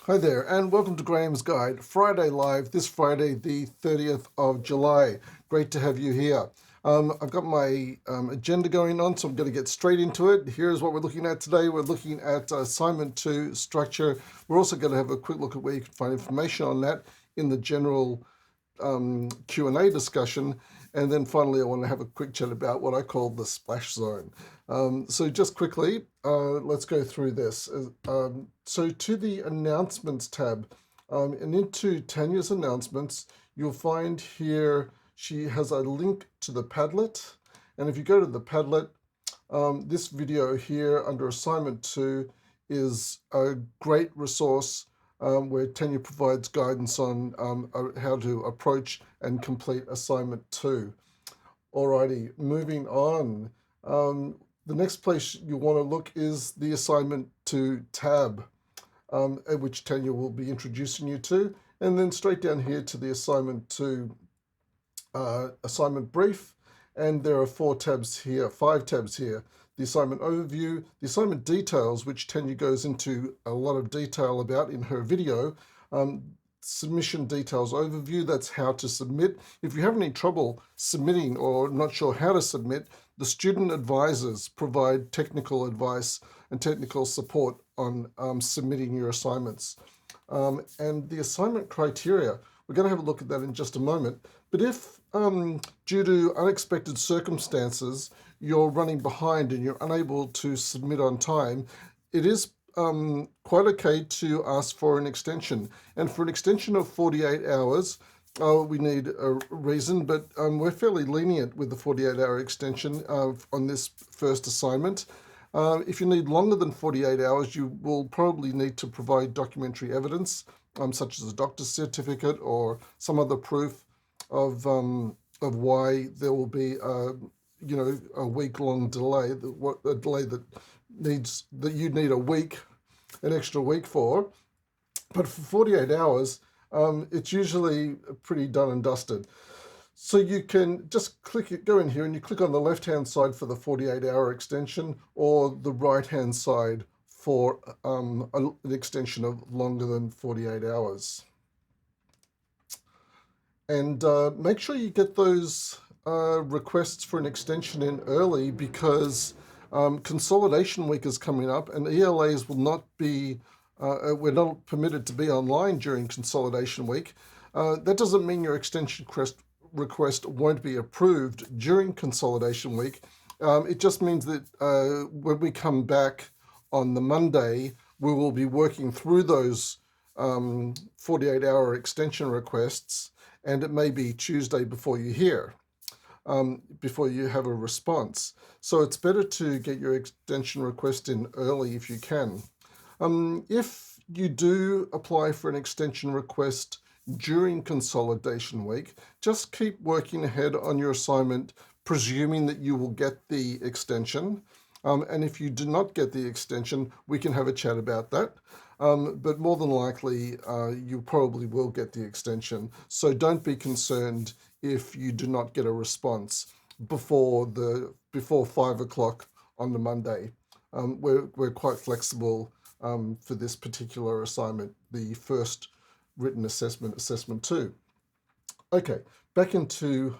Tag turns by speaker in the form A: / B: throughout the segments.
A: Hi there, and welcome to Graham's Guide, Friday Live, this Friday, the 30th of July. Great to have you here. I've got my agenda going on, so I'm going to get straight into it. Here's what we're looking at today. We're looking at assignment 2 structure. We're also going to have a quick look at where you can find information on that in the general Q&A discussion. And then finally, I want to have a quick chat about what I call the splash zone. So just quickly, let's go through this. So to the announcements tab, and into Tanya's announcements, you'll find here she has a link to the Padlet. And if you go to the Padlet, this video here under assignment 2 is a great resource where Tanya provides guidance on how to approach and complete assignment 2. Alrighty, moving on. The next place you want to look is the assignment 2 tab, at which Tanya will be introducing you to, and then straight down here to the assignment 2 assignment brief. And there are 5 tabs here. The assignment overview, the assignment details, which Tanya goes into a lot of detail about in her video. Submission details overview, that's how to submit. If you have any trouble submitting or not sure how to submit, the student advisors provide technical advice and technical support on submitting your assignments. And the assignment criteria, we're going to have a look at that in just a moment. But if, due to unexpected circumstances, you're running behind and you're unable to submit on time, it is quite okay to ask for an extension. And for an extension of 48 hours, we need a reason, but we're fairly lenient with the 48-hour extension on this first assignment. If you need longer than 48 hours, you will probably need to provide documentary evidence, such as a doctor's certificate or some other proof of why there will be a week-long delay, a delay that you need an extra week for. But for 48 hours, it's usually pretty done and dusted. So you can just go in here and you click on the left-hand side for the 48-hour extension or the right-hand side for an extension of longer than 48 hours. And make sure you get those requests for an extension in early, because Consolidation Week is coming up and ELAs will not be, we're not permitted to be online during Consolidation Week. That doesn't mean your extension request won't be approved during Consolidation Week. It just means that when we come back on the Monday, we will be working through those 48-hour extension requests, and it may be Tuesday before you hear, before you have a response. So it's better to get your extension request in early if you can. If you do apply for an extension request during Consolidation Week, just keep working ahead on your assignment, presuming that you will get the extension. And if you do not get the extension, we can have a chat about that. But more than likely, you probably will get the extension. So don't be concerned if you do not get a response before 5 o'clock on the Monday. We're quite flexible for this particular assignment, the first written assessment 2. Okay, back into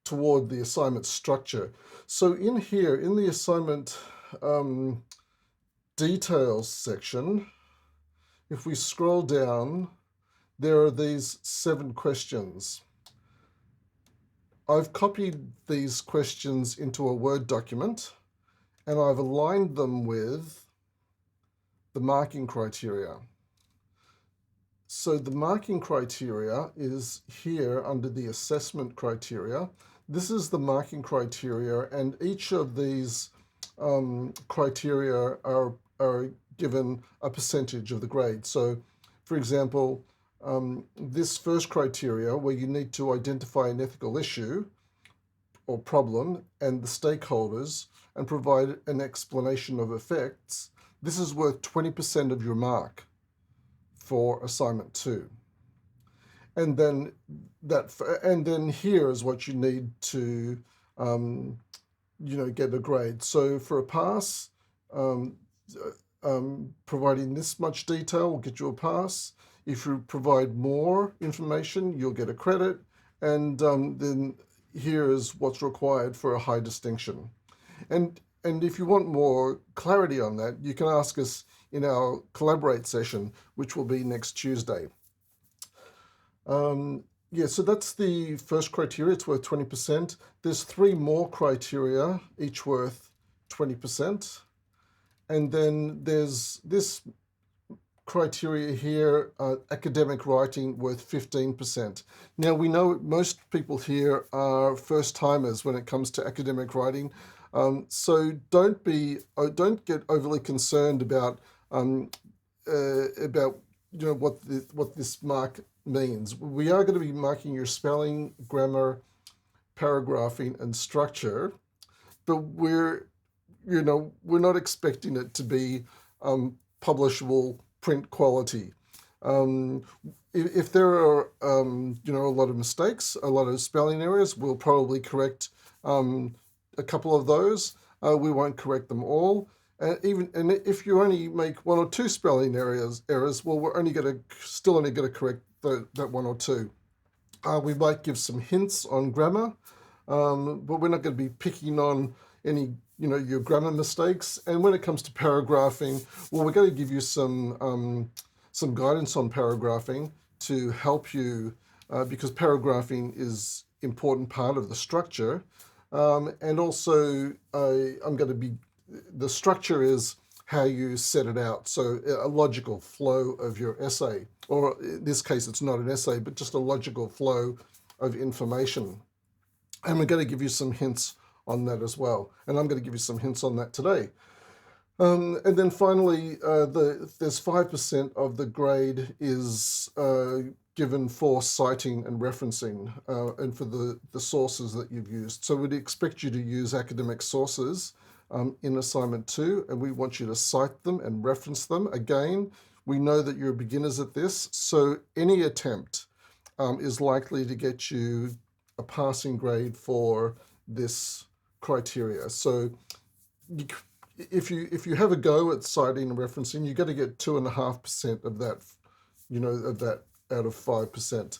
A: toward the assignment structure. So in here, in the assignment details section, if we scroll down, there are these 7 questions. I've copied these questions into a Word document and I've aligned them with the marking criteria. So the marking criteria is here under the assessment criteria. This is the marking criteria, and each of these criteria are given a percentage of the grade. So, for example, this first criteria, where you need to identify an ethical issue or problem and the stakeholders and provide an explanation of effects, this is worth 20% of your mark for assignment 2. And then here is what you need to get a grade. So for a pass, providing this much detail will get you a pass. If you provide more information, you'll get a credit. And then here is what's required for a high distinction. And if you want more clarity on that, you can ask us in our Collaborate session, which will be next Tuesday. Yeah, so that's the first criteria. It's worth 20%. There's 3 more criteria, each worth 20%. And then there's this criteria here, academic writing, worth 15%. Now, we know most people here are first timers when it comes to academic writing. So don't get overly concerned about what this mark means. We are going to be marking your spelling, grammar, paragraphing, and structure, but we're not expecting it to be publishable print quality. If there are a lot of mistakes, a lot of spelling errors, we'll probably correct a couple of those. We won't correct them all. And if you only make 1 or 2 spelling errors, well, we're still only going to correct that 1 or 2. We might give some hints on grammar, but we're not going to be picking on any your grammar mistakes. And when it comes to paragraphing, well, we're going to give you some guidance on paragraphing to help you, because paragraphing is important part of the structure. And also, the structure is how you set it out. So a logical flow of your essay, or in this case, it's not an essay, but just a logical flow of information. And we're going to give you some hints on that as well. And I'm going to give you some hints on that today. And then finally, there's 5% of the grade is given for citing and referencing, and for the sources that you've used. So we'd expect you to use academic sources in assignment 2, and we want you to cite them and reference them. Again, we know that you're beginners at this, so any attempt is likely to get you a passing grade for this criteria. So if you have a go at citing and referencing, you've got to get 2.5% of that, out of 5%.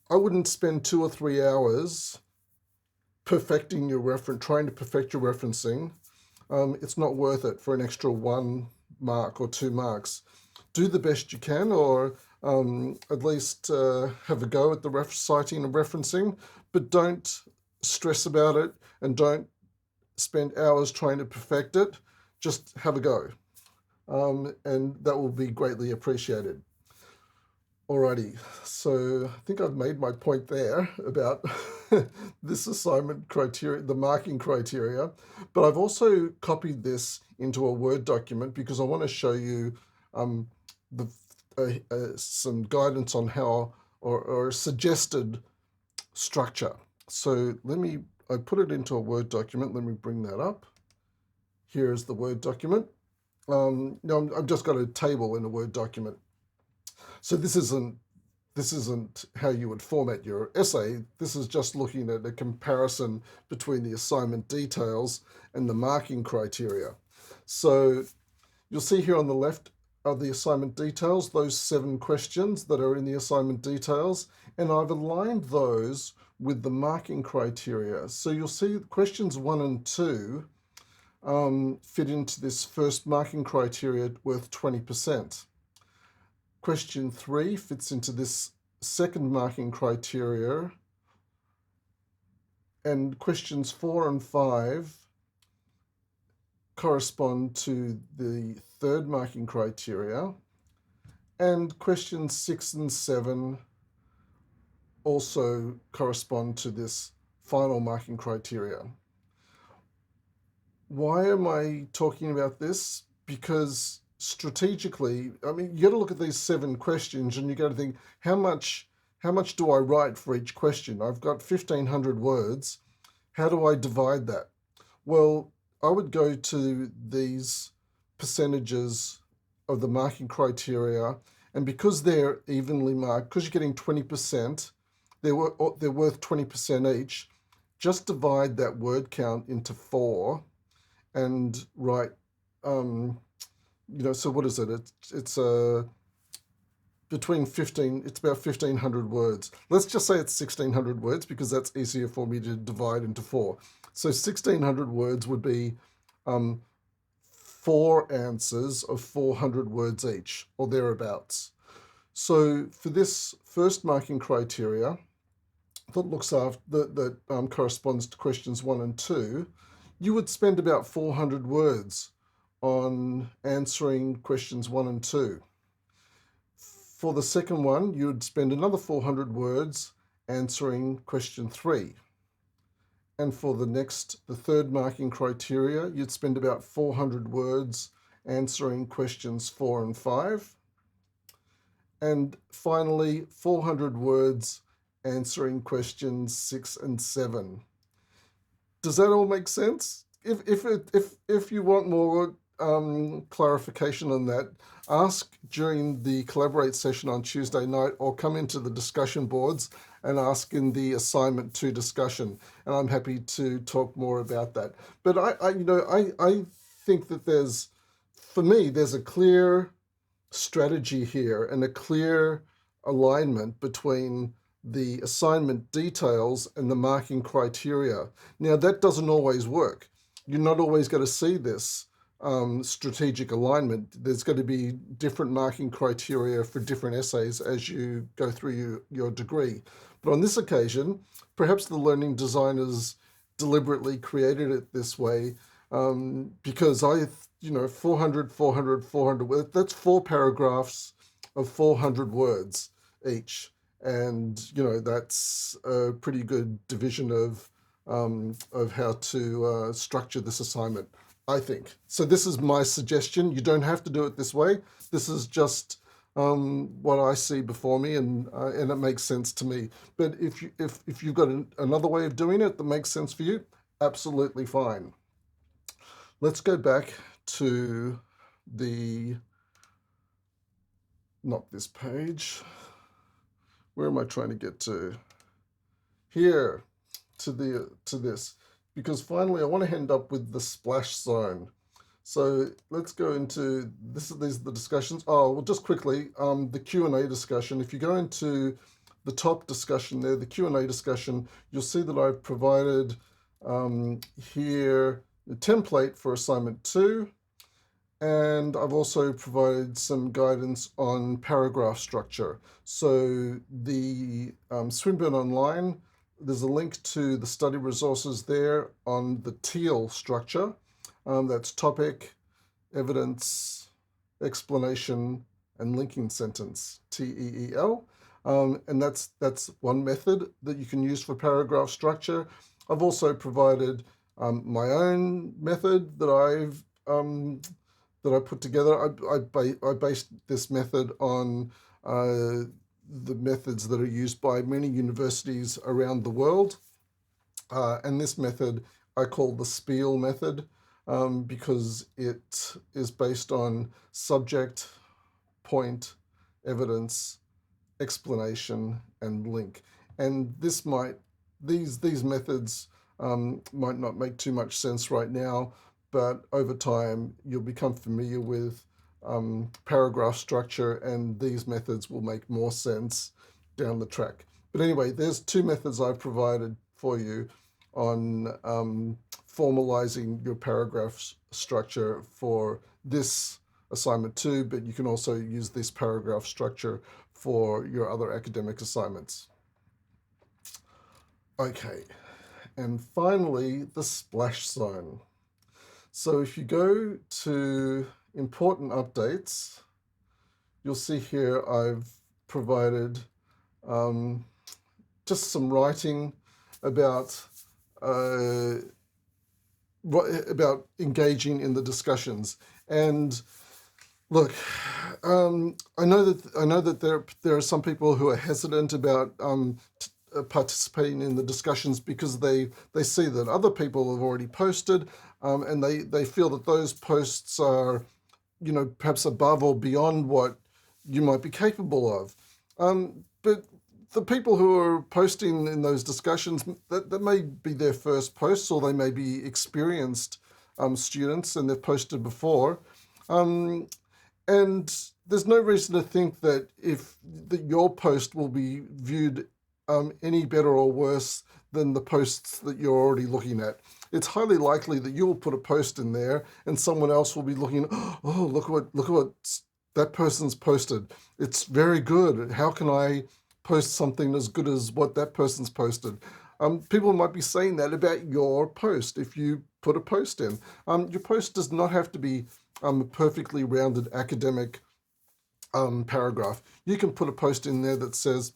A: I wouldn't spend 2 or 3 hours perfecting your trying to perfect your referencing. It's not worth it for an extra 1 mark or 2 marks. Do the best you can, or at least have a go at the citing and referencing, but don't stress about it and don't spend hours trying to perfect it. Just have a go, and that will be greatly appreciated. Alrighty, so I think I've made my point there about this assignment criteria, the marking criteria, but I've also copied this into a Word document because I want to show you some guidance on how, or suggested structure. So I put it into a Word document. Let me bring that up. Here is the Word document. Now I've just got a table in a Word document. So this isn't how you would format your essay. This is just looking at a comparison between the assignment details and the marking criteria. So you'll see here on the left are the assignment details, those 7 questions that are in the assignment details, and I've aligned those with the marking criteria. So you'll see questions 1 and 2 fit into this first marking criteria worth 20%. Question 3 fits into this second marking criteria, and questions 4 and 5 correspond to the third marking criteria, and questions 6 and 7 also correspond to this final marking criteria. Why am I talking about this? Because strategically, you got to look at these 7 questions and you got to think, how much do I write for each question? I've got 1,500 words. How do I divide that? Well, I would go to these percentages of the marking criteria, and because they're evenly marked, because you're getting 20%, they're worth 20% each. just divide that word count into 4 and write, so what is it? It's between 15, it's about 1,500 words. Let's just say it's 1,600 words because that's easier for me to divide into 4. So 1,600 words would be 4 answers of 400 words each, or thereabouts. So for this first marking criteria that corresponds to questions 1 and 2, you would spend about 400 words on answering questions 1 and 2. For the second one, you'd spend another 400 words answering question 3. And for the third marking criteria, you'd spend about 400 words answering questions 4 and 5. And finally, 400 words answering questions 6 and 7. Does that all make sense? If you want more clarification on that, ask during the Collaborate session on Tuesday night, or come into the discussion boards and ask in the assignment 2 discussion, and I'm happy to talk more about that. But I think that for me, there's a clear strategy here and a clear alignment between the assignment details and the marking criteria. Now, that doesn't always work. You're not always going to see this strategic alignment. There's going to be different marking criteria for different essays as you go through your degree. But on this occasion, perhaps the learning designers deliberately created it this way because 400, 400, 400, that's 4 paragraphs of 400 words each. And, that's a pretty good division of how to structure this assignment, I think. So this is my suggestion. You don't have to do it this way. This is just what I see before me, and it makes sense to me. But if you've got another way of doing it that makes sense for you, absolutely fine. Let's go back to not this page. Where am I trying to get to? Here, to this, because finally I want to end up with the splash zone. So let's go into this. These are the discussions. Oh, well, just quickly, the Q&A discussion. If you go into the top discussion there, the Q&A discussion, you'll see that I've provided here the template for assignment 2. And I've also provided some guidance on paragraph structure. So the Swinburne Online, there's a link to the study resources there on the TEAL structure. That's topic, evidence, explanation, and linking sentence, TEEL. And that's one method that you can use for paragraph structure. I've also provided my own method that I put together. I based this method on the methods that are used by many universities around the world. And this method I call the SPIEL method because it is based on subject, point, evidence, explanation, and link. And these methods might not make too much sense right now, but over time you'll become familiar with paragraph structure, and these methods will make more sense down the track. But anyway, there's 2 methods I've provided for you on formalizing your paragraph structure for this assignment 2, but you can also use this paragraph structure for your other academic assignments. Okay, and finally, the splash zone. So if you go to important updates, you'll see here I've provided just some writing about engaging in the discussions. And look, I know that there are some people who are hesitant about participating in the discussions because they see that other people have already posted, and they feel that those posts are, perhaps above or beyond what you might be capable of. But the people who are posting in those discussions, that may be their first posts, or they may be experienced students and they've posted before. Um, and there's no reason to think that your post will be viewed any better or worse than the posts that you're already looking at. It's highly likely that you will put a post in there and someone else will be looking, oh, look at what that person's posted. It's very good. How can I post something as good as what that person's posted? People might be saying that about your post if you put a post in. Your post does not have to be a perfectly rounded academic paragraph. You can put a post in there that says,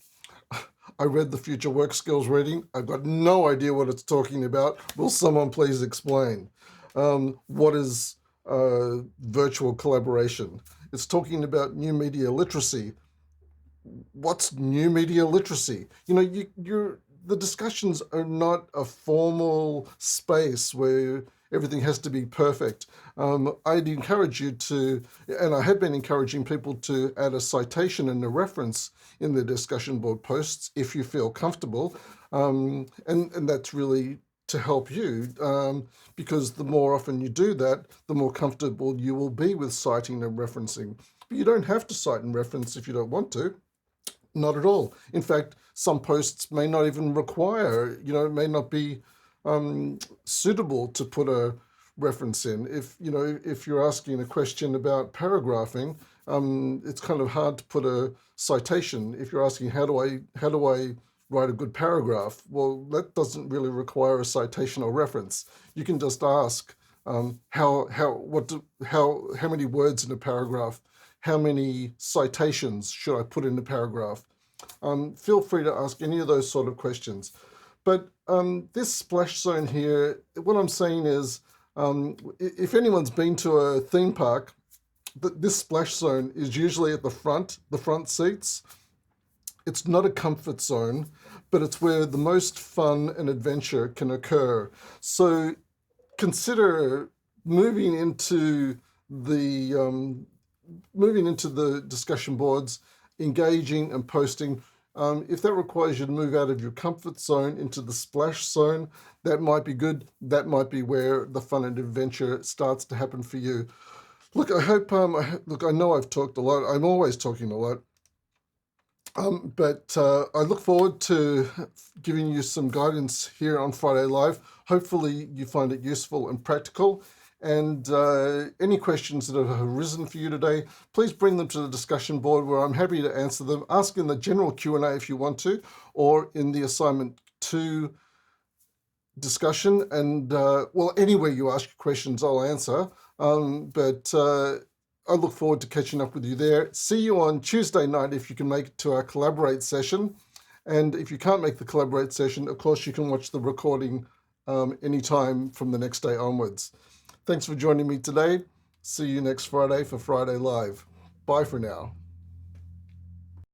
A: I read the future work skills reading. I've got no idea what it's talking about. Will someone please explain? What is virtual collaboration? It's talking about new media literacy. What's new media literacy? The discussions are not a formal space where everything has to be perfect. I'd encourage you to, and I have been encouraging people to add a citation and a reference in the discussion board posts if you feel comfortable. And that's really to help you, because the more often you do that, the more comfortable you will be with citing and referencing. But you don't have to cite and reference if you don't want to. Not at all. In fact, some posts may not even require, it may not be suitable to put a reference in. If you're asking a question about paragraphing, it's kind of hard to put a citation. If you're asking how do I write a good paragraph, well, that doesn't really require a citation or reference. You can just ask how many words in a paragraph, how many citations should I put in a paragraph. Feel free to ask any of those sort of questions. But this splash zone here, what I'm saying is, if anyone's been to a theme park, this splash zone is usually at the front seats. It's not a comfort zone, but it's where the most fun and adventure can occur. So consider moving into the discussion boards, engaging and posting. If that requires you to move out of your comfort zone into the splash zone, that might be good. That might be where the fun and adventure starts to happen for you. Look, I hope, I know I've talked a lot. I'm always talking a lot. But I look forward to giving you some guidance here on Friday Live. Hopefully you find it useful and practical. And any questions that have arisen for you today, please bring them to the discussion board where I'm happy to answer them. Ask in the general Q&A if you want to, or in the assignment 2 discussion. And anywhere you ask questions, I'll answer. But I look forward to catching up with you there. See you on Tuesday night if you can make it to our Collaborate session. And if you can't make the Collaborate session, of course, you can watch the recording anytime from the next day onwards. Thanks for joining me today. See you next Friday for Friday Live. Bye for now.